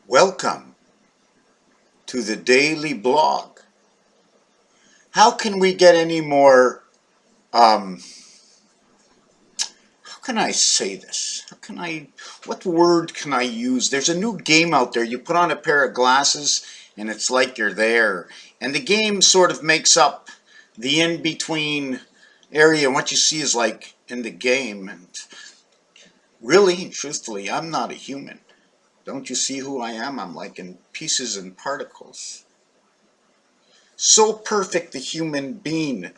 Welcome to the daily blog. How can we get any more, how can I say this? What word can I use? There's a new game out there. You put on a pair of glasses and it's like you're there. And the game sort of makes up the in-between area, and what you see is like in the game. And really, truthfully, I'm not a human. Don't you see who I am? I'm like in pieces and particles. So perfect, the human being.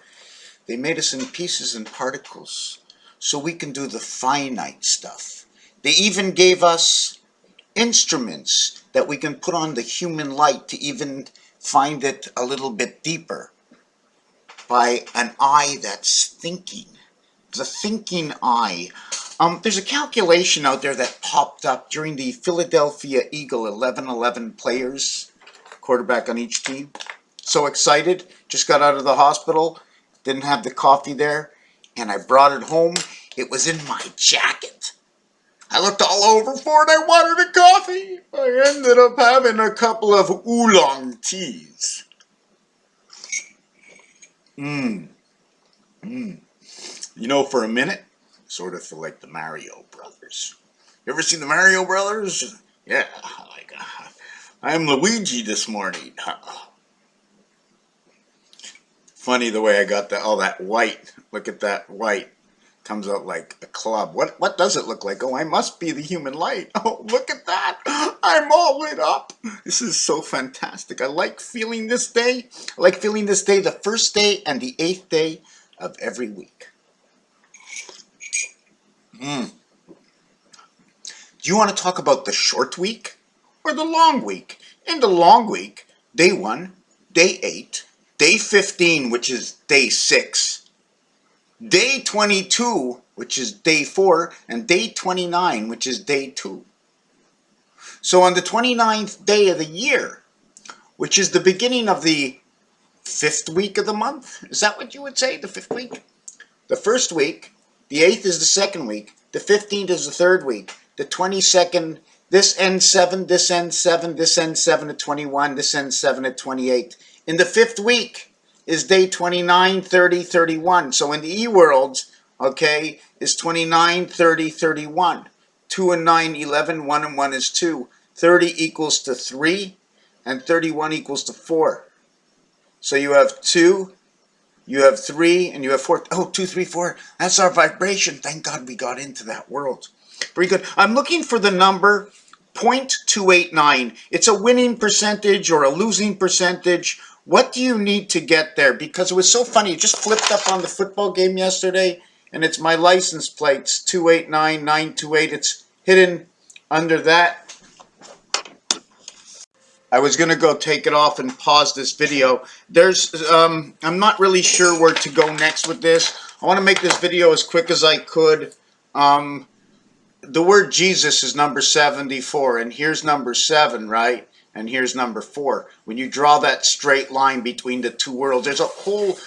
They made us in pieces and particles so we can do the finite stuff. They even gave us instruments that we can put on the human light to even find it a little bit deeper by an eye that's thinking. The thinking eye. There's a calculation out there that popped up during the Philadelphia Eagle 11-11 players, quarterback on each team. So excited, just got out of the hospital, didn't have the coffee there, and I brought it home. It was in my jacket. I looked all over for it. I wanted a coffee. I ended up having a couple of oolong teas. You know, for a minute, sort of feel like the Mario Brothers. You ever seen the Mario Brothers? Yeah, like I'm Luigi this morning. Funny the way I got all that white. Look at that white. Comes out like a club. What does it look like? Oh, I must be the human light. Oh, look at that. I'm all lit up. This is so fantastic. I like feeling this day. I like feeling this day, the first day and the 8th day of every week. Do you want to talk about the short week or the long week? In the long week, day 1, day 8, day 15, which is day 6, day 22, which is day 4, and day 29, which is day 2. So on the 29th day of the year, which is the beginning of the 5th week of the month, is that what you would say, the 5th week? The first week, the 8th is the second week, the 15th is the third week, the 22nd, this ends 7, this ends 7, this ends 7 at 21, this ends 7 at 28. In the 5th week is day 29, 30, 31. So in the E-world, okay, is 29, 30, 31. 2 and 9, 11, 1 and 1 is 2. 30 equals to 3, and 31 equals to 4. So you have 2, you have 3, and you have 4. Oh, 2, 3, 4. That's our vibration. Thank God we got into that world. Very good. I'm looking for the number 0.289. It's a winning percentage or a losing percentage. What do you need to get there? Because it was so funny. It just flipped up on the football game yesterday, and it's my license plates, 289928. It's hidden under that. I was going to go take it off and pause this video. I'm not really sure where to go next with this. I want to make this video as quick as I could. The word Jesus is number 74, and here's number 7, right? And here's number 4. When you draw that straight line between the two worlds, there's a whole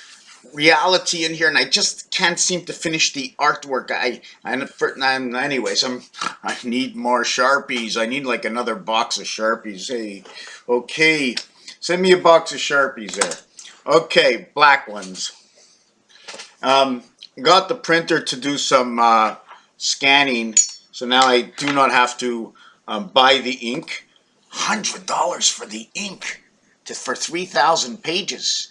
reality in here, and I just can't seem to finish the artwork. Anyways, I need more Sharpies. I need like another box of Sharpies. Hey, okay, send me a box of Sharpies there. Okay, black ones. Got the printer to do some scanning, so now I do not have to buy the ink. $100 for the ink for 3,000 pages.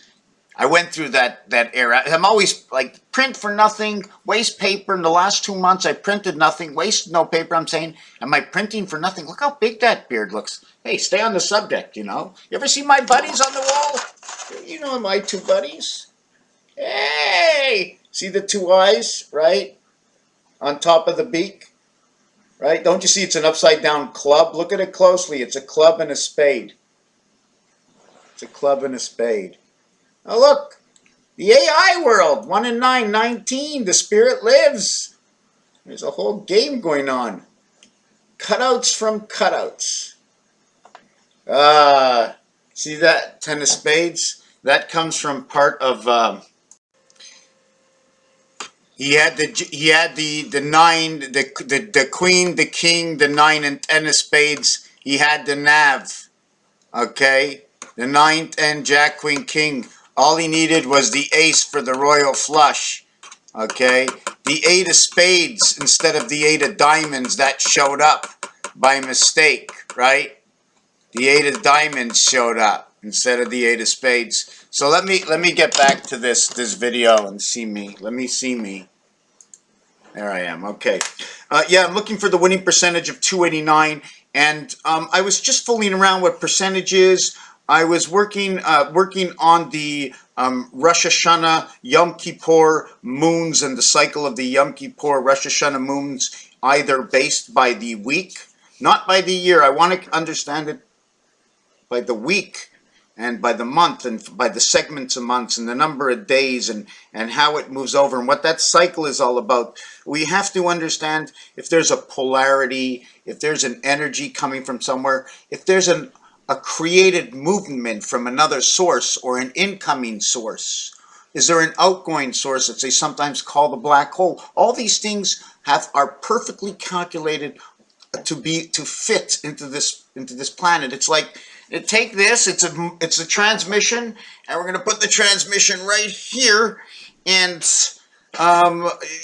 I went through that era. I'm always like, print for nothing, waste paper. In the last 2 months, I printed nothing, wasted no paper. I'm saying, am I printing for nothing? Look how big that beard looks. Hey, stay on the subject, you know. You ever see my buddies on the wall? You know my 2 buddies. Hey! See the 2 eyes, right? On top of the beak? Right? Don't you see it's an upside down club? Look at it closely. It's a club and a spade. It's a club and a spade. Now look, the AI world, 1 and 9, 19, the spirit lives. There's a whole game going on. Cutouts from cutouts. See that 10 of spades? That comes from part of, he had the 9, the queen, the king, the 9 and 10 of spades, He had the nav, okay? The 9th and Jack, Queen, King. All he needed was the ace for the royal flush, okay? The 8 of spades instead of the 8 of diamonds that showed up by mistake, right? The 8 of diamonds showed up instead of the 8 of spades. So let me get back to this video and see me. Let me see me. There I am. Okay. Yeah, I'm looking for the winning percentage of 289, and I was just fooling around with percentages. I was working on the Rosh Hashanah Yom Kippur moons and the cycle of the Yom Kippur Rosh Hashanah moons, either based by the week, not by the year. I want to understand it by the week and by the month and by the segments of months and the number of days and how it moves over and what that cycle is all about. We have to understand if there's a polarity, if there's an energy coming from somewhere, if there's a created movement from another source or an incoming source. Is there an outgoing source that they sometimes call the black hole? All these things are perfectly calculated to fit into this planet. It's like, take this, it's a transmission, and we're going to put the transmission right here, and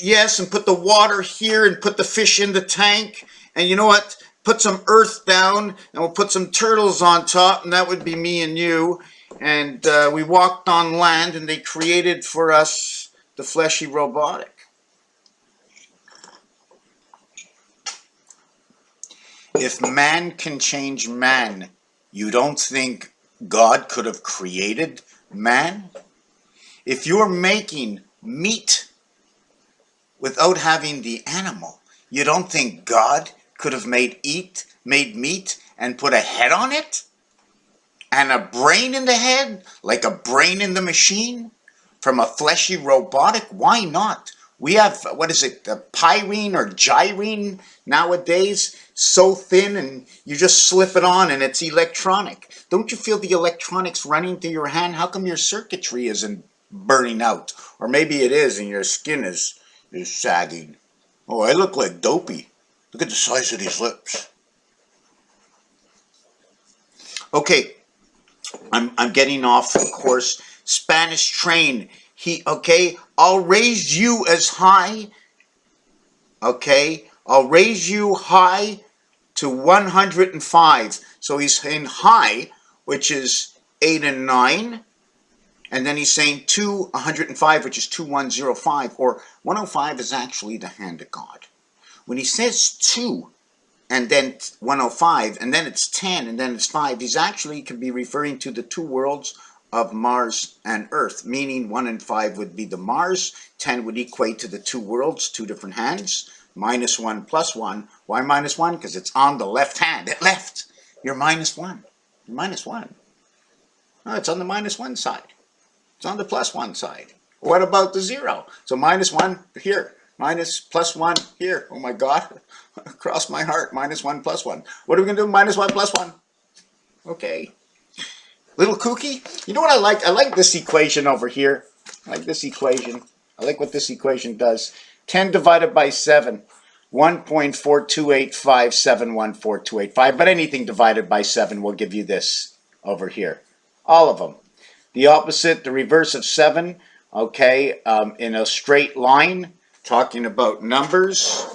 yes, and put the water here, and put the fish in the tank, and you know what, put some earth down, and we'll put some turtles on top, and that would be me and you, and we walked on land, and they created for us the fleshy robotic. If man can change man, you don't think God could have created man? If you're making meat without having the animal, you don't think God could have made meat and put a head on it? And a brain in the head, like a brain in the machine? From a fleshy robotic? Why not? We have, what is it, the pyrene or gyrene nowadays, so thin, and you just slip it on and it's electronic. Don't you feel the electronics running through your hand? How come your circuitry isn't burning out? Or maybe it is and your skin is sagging. Oh, I look like Dopey. Look at the size of these lips. Okay, I'm getting off course. Spanish train. Okay, I'll raise you as high, okay, I'll raise you high to 105. So he's in high, which is 8 and 9, and then he's saying 105, which is 2105, or 105 is actually the hand of God. When he says 2, and then 105, and then it's 10, and then it's 5, he's actually could be referring to the two worlds of Mars and Earth, meaning 1 and 5 would be the Mars, 10 would equate to the two worlds, two different hands, -1 plus 1. Why -1? Because it's on the left hand, at left. You're -1. You're -1. No, it's on the -1 side. It's on the +1 side. What about the 0? So -1 here, +1 here. Oh my God, cross my heart, -1 plus 1. What are we going to do? -1 plus 1. Okay. Little kooky. You know what I like? I like this equation over here. I like this equation. I like what this equation does. 10 divided by 7. 1.428571428. But anything divided by 7 will give you this over here. All of them. The opposite, the reverse of 7. Okay. In a straight line. Talking about numbers.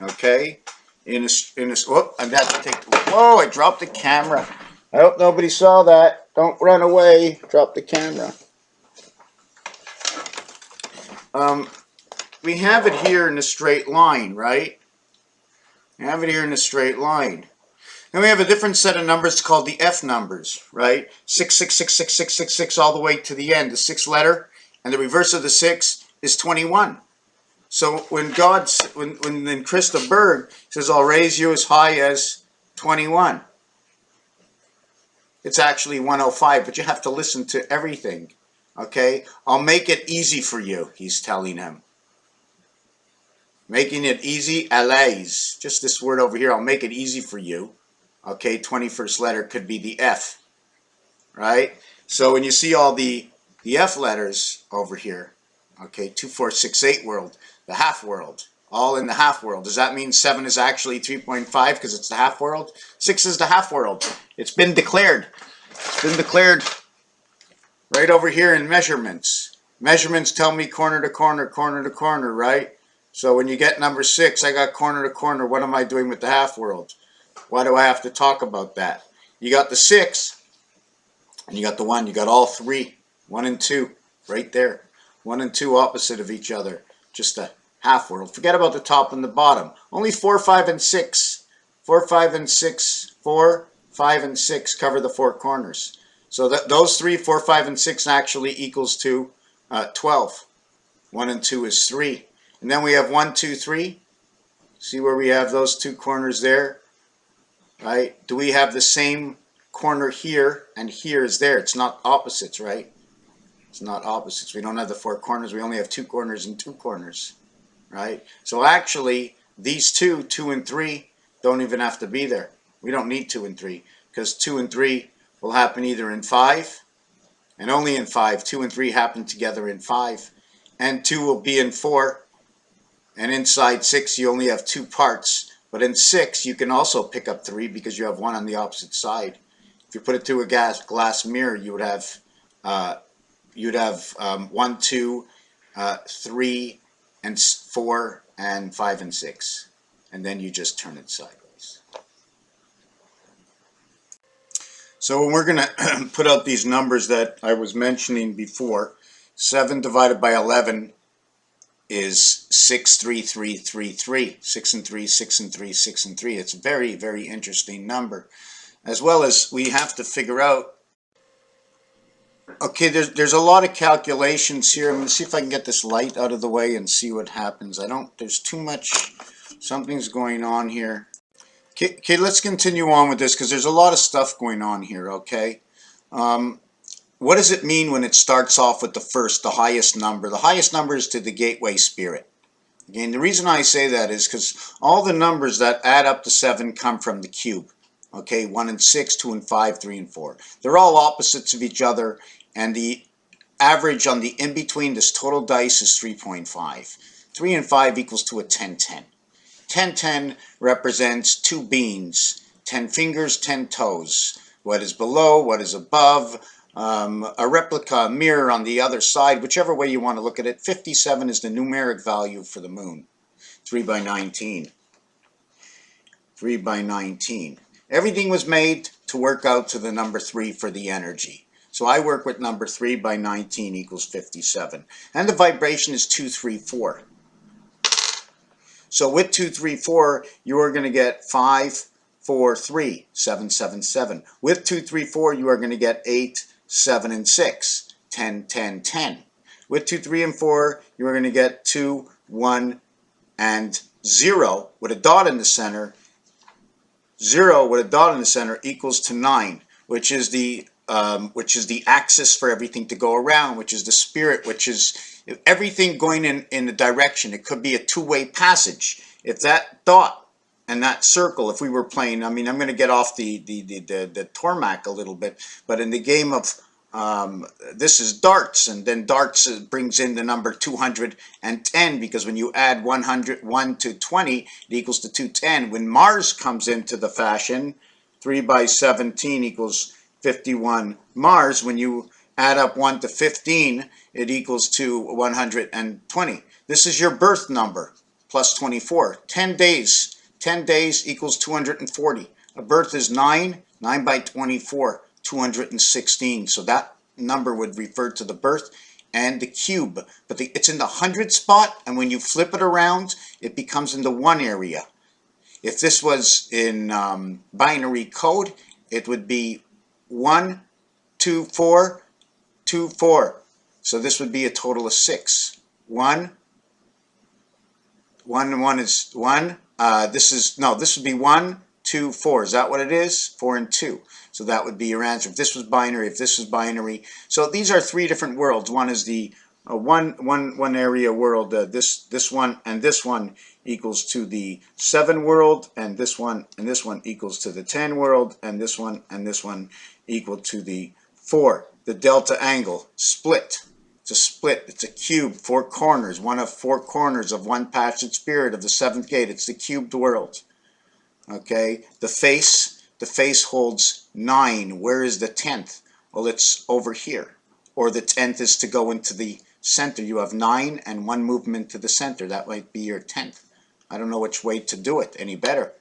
Okay. Whoop, I'm going to have to take. Whoa, I dropped the camera. I hope nobody saw that. Don't run away. Drop the camera. We have it here in a straight line, right? We have it here in a straight line. Then we have a different set of numbers called the F numbers, right? 6666666 all the way to the end, the 6th letter, and the reverse of the 6 is 21. So when when Krista Berg says, I'll raise you as high as 21, it's actually 105, but you have to listen to everything, okay? I'll make it easy for you, he's telling him. Making it easy, à l'aise. Just this word over here, I'll make it easy for you. Okay, 21st letter could be the F, right? So when you see all the F letters over here, okay, 2468 world, the half world, all in the half world. Does that mean 7 is actually 3.5 because it's the half world? 6 is the half world. It's been declared. It's been declared right over here in measurements. Measurements tell me corner to corner, corner to corner, right? So when you get number 6, I got corner to corner. What am I doing with the half world? Why do I have to talk about that? You got the 6 and you got the 1. You got all 3, 1 and 2, right there. 1 and 2 opposite of each other. Just a half world. Forget about the top and the bottom. Only 4, 5, and 6. 4, 5, and 6. 4, 5, and 6 cover the 4 corners. So those 3, 4, 5, and 6 actually equals to 12. 1 and 2 is 3. And then we have 1, 2, 3. See where we have those 2 corners there? Right? Do we have the same corner here and here is there? It's not opposites, right? It's not opposites. We don't have the 4 corners. We only have 2 corners and 2 corners, right? So actually, these 2, 2 and 3, don't even have to be there. We don't need 2 and 3 because 2 and 3 will happen either in 5 and only in 5. 2 and 3 happen together in 5 and 2 will be in 4. And inside 6, you only have 2 parts. But in 6, you can also pick up 3 because you have 1 on the opposite side. If you put it through a glass mirror, you would have 1, 2, 3, and 4, and 5, and 6. And then you just turn it sideways. So when we're going to put out these numbers that I was mentioning before, 7 divided by 11 is 6, 3, 3, 3, 3. 6 and 3, 6 and 3, 6 and 3. It's a very, very interesting number. As well as we have to figure out, okay, there's a lot of calculations here. I'm going to see if I can get this light out of the way and see what happens. There's too much, something's going on here. Okay, let's continue on with this because there's a lot of stuff going on here, okay? What does it mean when it starts off with the highest number? The highest number is to the gateway spirit. Again, the reason I say that is because all the numbers that add up to 7 come from the cube. Okay, 1 and 6, 2 and 5, 3 and 4. They're all opposites of each other, and the average on the in-between, this total dice, is 3.5. 3 and 5 equals to a 10-10. 10-10 represents 2 beans, 10 fingers, 10 toes. What is below, what is above, a replica, a mirror on the other side, whichever way you want to look at it. 57 is the numeric value for the moon. 3 by 19. 3 by 19. Everything was made to work out to the number 3 for the energy. So I work with number 3 by 19 equals 57. And the vibration is 234. So with 234, you are going to get 5, 4, 3, 7, 7, 7. With 234, you are going to get 8, 7, and 6, 10, 10, 10. With 2, 3, and 4, you are going to get 2, 1, and 0 with a dot in the center. 0 with a dot in the center equals to 9, which is the axis for everything to go around, which is the spirit, which is everything going in a direction. It could be a two-way passage. If that dot and that circle, if we were playing, I mean, I'm going to get off the Tormac a little bit, but in the game of this is darts, and then darts brings in the number 210, because when you add 1 to 20, it equals to 210. When Mars comes into the fashion, 3 by 17 equals 51 Mars. When you add up 1 to 15, it equals to 120. This is your birth number, plus 24. 10 days. 10 days equals 240. A birth is 9. 9 by 24. 216. So that number would refer to the birth and the cube, but it's in the 100 spot, and when you flip it around, it becomes in the 1 area. If this was in binary code, it would be 1, 2, 4, 2, 4. So this would be a total of 6. 1, 1 is 1. This would be 1, 2, 4. Is that what it is? 4 and 2. So that would be your answer. If this was binary, if this was binary. So these are 3 different worlds. One is the one area world. This one and this one equals to the 7 world, and this one equals to the 10 world, and this one equal to the 4. The delta angle split. It's a split. It's a cube, 4 corners, one of 4 corners of one passage spirit of the 7th gate. It's the cubed world. Okay, the face holds 9. Where is the 10th? Well, it's over here. Or the 10th is to go into the center. You have 9 and 1 movement to the center. That might be your 10th. I don't know which way to do it any better.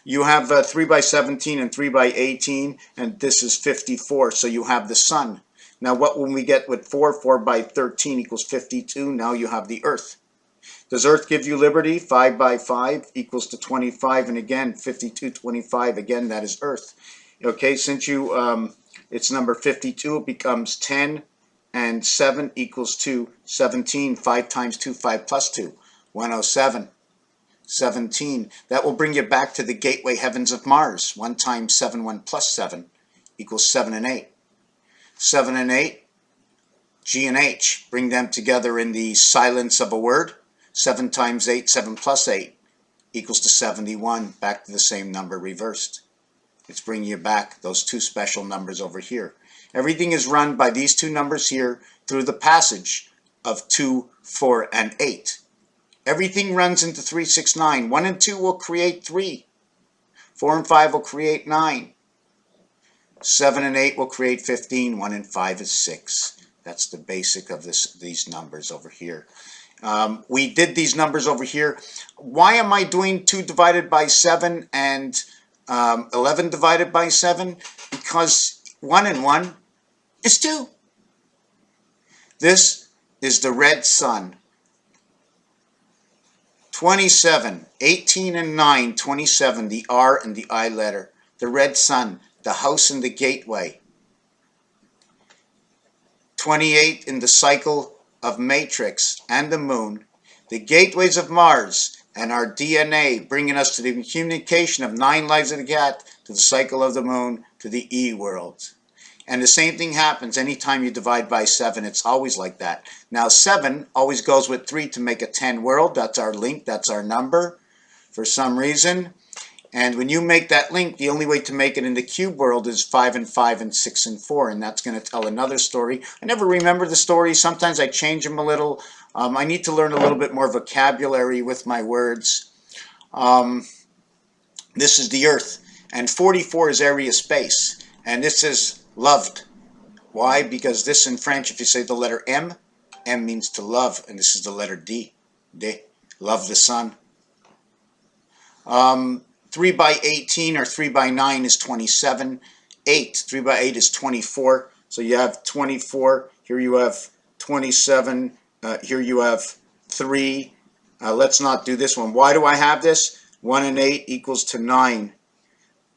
You have 3 by 17 and 3 by 18, and this is 54, so you have the sun. Now what will we get with 4? 4 by 13 equals 52. Now you have the earth. Does earth give you liberty? 5 by 5 equals to 25, and again 52, 25, again that is earth. Okay, since you it's number 52, it becomes 10 and 7 equals to 17. 5 times 2, 5 plus 2, 107. 17. That will bring you back to the gateway heavens of Mars. 1 times 7, 1 plus 7 equals 7 and 8. 7 and 8, G and H. Bring them together in the silence of a word. 7 times 8, 7 plus 8 equals to 71. Back to the same number reversed. It's bringing you back those 2 special numbers over here. Everything is run by these 2 numbers here through the passage of 2, 4, and 8. Everything runs into 3, 6, 9. 1 and 2 will create 3. 4 and 5 will create 9. 7 and 8 will create 15. 1 and 5 is 6. That's the basic of these numbers over here. We did these numbers over here. Why am I doing 2 divided by 7 and 11 divided by 7? Because 1 and 1 is 2. This is the red sun. 27, 18 and 9, 27, the R and the I letter. The red sun, the house and the gateway. 28 in the cycle of matrix and the moon. The gateways of Mars and our DNA, bringing us to the communication of 9 lives of the cat, to the cycle of the moon, to the E world. And the same thing happens anytime you divide by 7. It's always like that. Now 7 always goes with 3 to make a 10 world. That's our link. That's our number for some reason. And when you make that link, the only way to make it in the cube world is 5 and 5 and 6 and 4. And that's going to tell another story. I never remember the stories. Sometimes I change them a little. I need to learn a little bit more vocabulary with my words. This is the earth. And 44 is area space. And this is loved. Why? Because this in French, if you say the letter M, M means to love, and this is the letter D. D. Love the sun. 3 by 18 or 3 by 9 is 27. 3 by 8 is 24. So you have 24. Here you have 27. Here you have 3. Let's not do this one. Why do I have this? 1 and 8 equals to 9.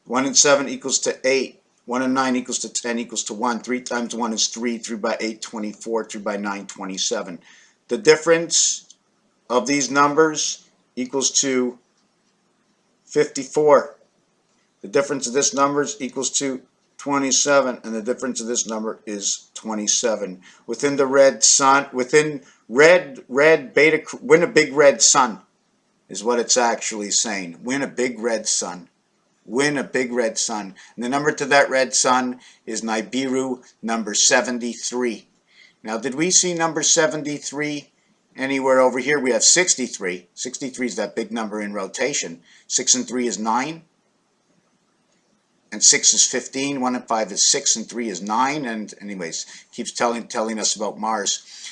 1 and 7 equals to 8. 1 and 9 equals to 10 equals to 1. 3 times 1 is 3. 3 by 8, 24. 3 by 9, 27. The difference of these numbers equals to 54. The difference of this numbers equals to 27. And the difference of this number is 27. Within the red sun, within red beta, win a big red sun is what it's actually saying. Win a big red sun. Win a big red sun. And the number to that red sun is Nibiru number 73. Now, did we see number 73 anywhere over here? We have 63. 63 is that big number in rotation. 6 and 3 is 9. And 6 is 15. 1 and 5 is 6. And 3 is 9. And anyways, keeps telling us about Mars.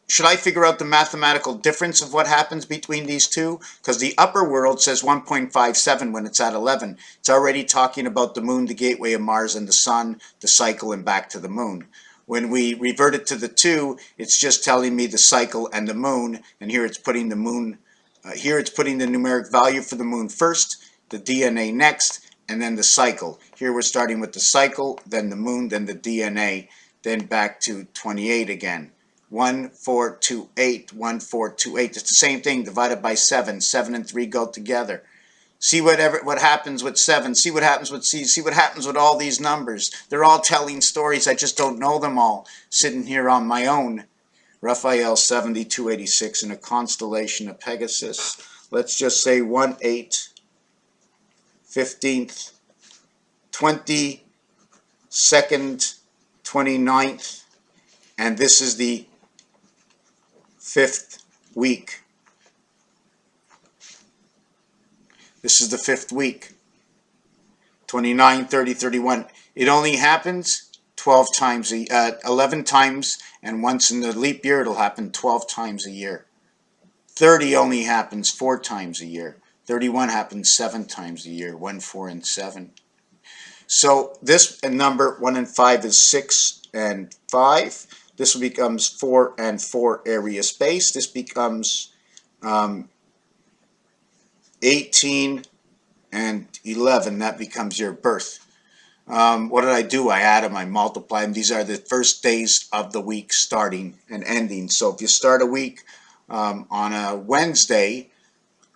Should I figure out the mathematical difference of what happens between these two? Because the upper world says 1.57 when it's at 11. It's already talking about the moon, the gateway of Mars, and the sun, the cycle, and back to the moon. When we revert it to the 2, it's just telling me the cycle and the moon. And here it's putting the moon, here it's putting the numeric value for the moon first, the DNA next, and then the cycle. Here we're starting with the cycle, then the moon, then the DNA. Then back to 28 again. 1, 4, 2, 8, 1, 4, 2, 8. It's the same thing divided by 7. 7 and 3 go together. See what happens with 7. See what happens with C. See what happens with all these numbers. They're all telling stories. I just don't know them all. Sitting here on my own. Raphael 7286 in a constellation of Pegasus. Let's just say 1/8, 15th, 22nd, 29th, And this is the 5th week. This is the 5th week. 29, 30, 31. It only happens 12 times, 11 times, and once in the leap year it'll happen 12 times a year. 30 only happens 4 times a year. 31 happens 7 times a year. 1, 4, and 7. So this number 1 and 5 is 6 and 5. This becomes 4 and 4 area space. This becomes 18 and 11. That becomes your birth. What did I do? I add them, I multiply them. These are the first days of the week starting and ending. So if you start a week on a Wednesday,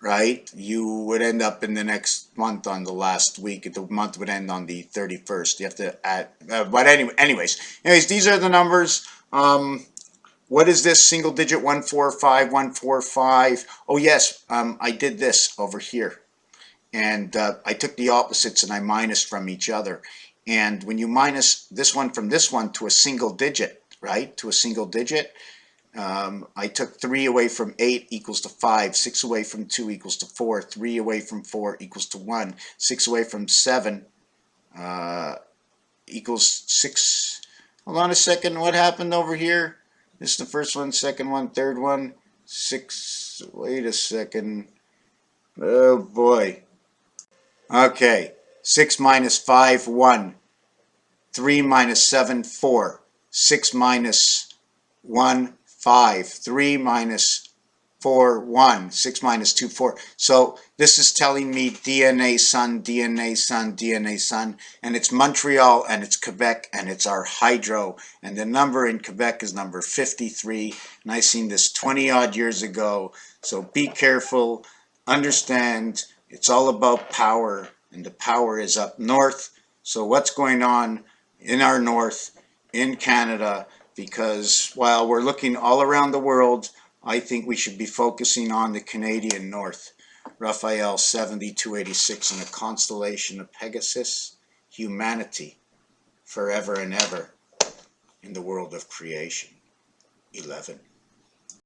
right, you would end up in the next month on the last week. The month would end on the 31st. You have to add, but anyways, these are the numbers. What is this single digit? 145, 145. Oh yes, I did this over here. And I took the opposites and I minused from each other. And when you minus this one from this one to a single digit, right, to a single digit, I took 3 away from 8 equals to 5, 6 away from 2 equals to 4, 3 away from 4 equals to 1, 6 away from 7 equals 6. Hold on a second, what happened over here? This is the first one, second one, third one, 6, wait a second, oh boy. Okay, 6 minus 5, 1. 3 minus 7, 4. 6 minus 1, 5. 3 minus 4, 1. 6 minus 2, 4. So this is telling me DNA sun, DNA sun, DNA sun. And it's Montreal and it's Quebec and it's our hydro. And the number in Quebec is number 53. And I seen this 20 odd years ago. So be careful, understand. It's all about power, and the power is up north. So what's going on in our north, in Canada? Because while we're looking all around the world, I think we should be focusing on the Canadian north. Raphael 7286 in the constellation of Pegasus, humanity forever and ever in the world of creation. 11.